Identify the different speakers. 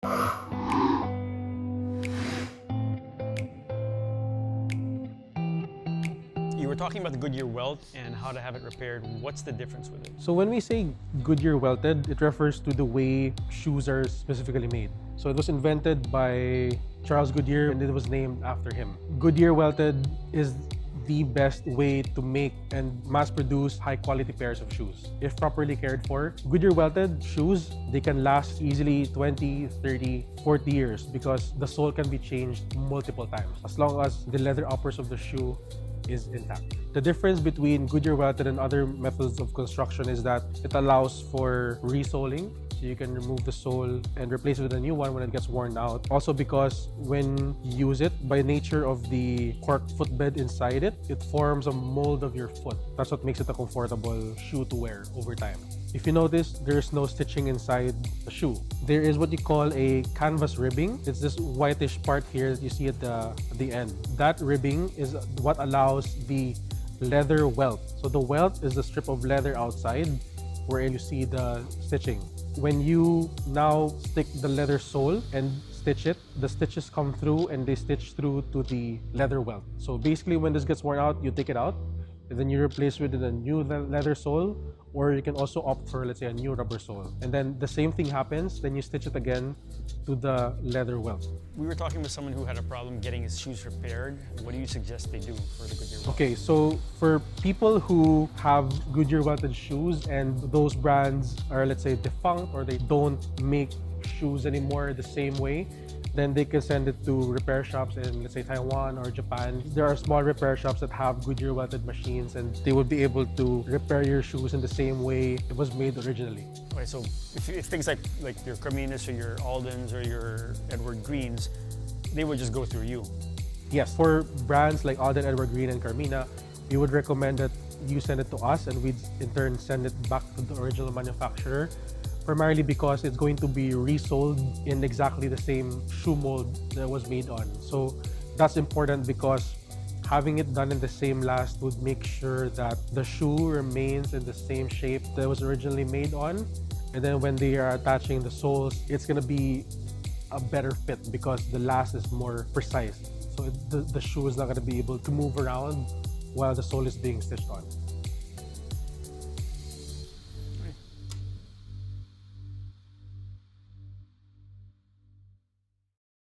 Speaker 1: You were talking about the Goodyear Welt and how to have it repaired. What's the difference with it?
Speaker 2: So when we say Goodyear welted, it refers to the way shoes are specifically made. So it was invented by Charles Goodyear and it was named after him. Goodyear welted is the best way to make and mass produce high quality pairs of shoes. If properly cared for, Goodyear welted shoes, they can last easily 20, 30, 40 years because the sole can be changed multiple times as long as the leather uppers of the shoe is intact. The difference between Goodyear welted and other methods of construction is that it allows for resoling. So you can remove the sole and replace it with a new one when it gets worn out. Also because when you use it, by nature of the cork footbed inside it, it forms a mold of your foot. That's what makes it a comfortable shoe to wear over time. If you notice, there's no stitching inside the shoe. There is what you call a canvas ribbing. It's this whitish part here that you see at the end. That ribbing is what allows the leather welt. So the welt is the strip of leather outside wherein you see the stitching. When you now stick the leather sole and stitch it, the stitches come through and they stitch through to the leather welt. So basically when this gets worn out, you take it out and then you replace it with a new leather sole, or you can also opt for, let's say, a new rubber sole. And then the same thing happens, then you stitch it again to the leather welt.
Speaker 1: We were talking with someone who had a problem getting his shoes repaired. What do you suggest they do for the Goodyear Welt?
Speaker 2: Okay, so for people who have Goodyear welted shoes and those brands are, let's say, defunct or they don't make shoes anymore the same way, then they can send it to repair shops in, let's say, Taiwan or Japan. There are small repair shops that have Goodyear welted machines and they would be able to repair your shoes in the same way it was made originally.
Speaker 1: Okay, so if things like your Carminas or your Aldens or your Edward Greens, they would just go through you.
Speaker 2: Yes, for brands like Alden, Edward Green, and Carmina, we would recommend that you send it to us and we'd in turn send it back to the original manufacturer, primarily because it's going to be resold in exactly the same shoe mold that it was made on. So that's important because having it done in the same last would make sure that the shoe remains in the same shape that it was originally made on. And then when they are attaching the soles, it's gonna be a better fit because the last is more precise. So the shoe is not gonna be able to move around while the sole is being stitched on.